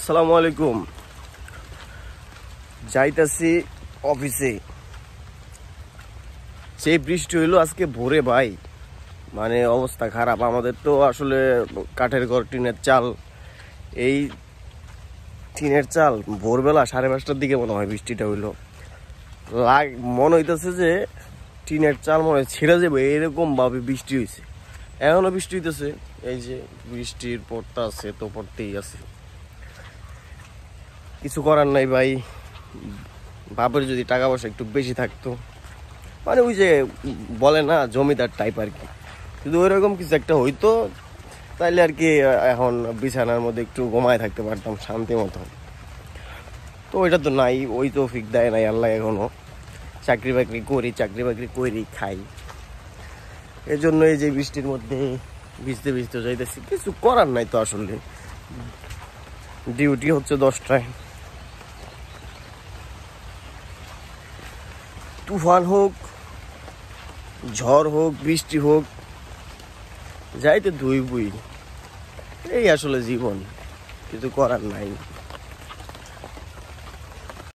আসসালামু আলাইকুম। যাইতাছি অফিসে, সেই বৃষ্টি হইলো আজকে ভোরে ভাই, মানে অবস্থা খারাপ। আমাদের তো আসলে কাঠের ঘর, টিনের চাল। এই টিনের চাল ভোরবেলা 5:30টার দিকে মনে হয় বৃষ্টিটা হইলো। মনে হইতেছে যে টিনের চাল মনে হয় ছিঁড়ে যাবে, এরকম ভাবে বৃষ্টি হয়েছে। এখনো বৃষ্টি হইতেছে, এই যে বৃষ্টির পড়তা আছে তো পড়তেই আছে, কিছু করার নাই ভাই। বাপের যদি টাকা পয়সা একটু বেশি থাকতো, মানে ওই যে বলে না জমিদার টাইপ আর কি, যদি ওইরকম কিছু একটা হইতো তাইলে আর কি এখন বিছানার মধ্যে একটু ঘুমায় থাকতে পারতাম শান্তি মতো। তো ওইটা তো নাই, ওই তো ফিক দেয় নাই আল্লাহ এখনো। চাকরি বাকরি করি খাই, এই জন্য এই যে বৃষ্টির মধ্যে ভিজতে ভিজতে যাইতেছি। কিছু করার নাই তো, আসলে ডিউটি হচ্ছে 10টায়। তুফান হোক, ঝড় হোক, বৃষ্টি হোক, যাইতে ধুইবই। এই আসলে জীবন, কিছু করার নাই।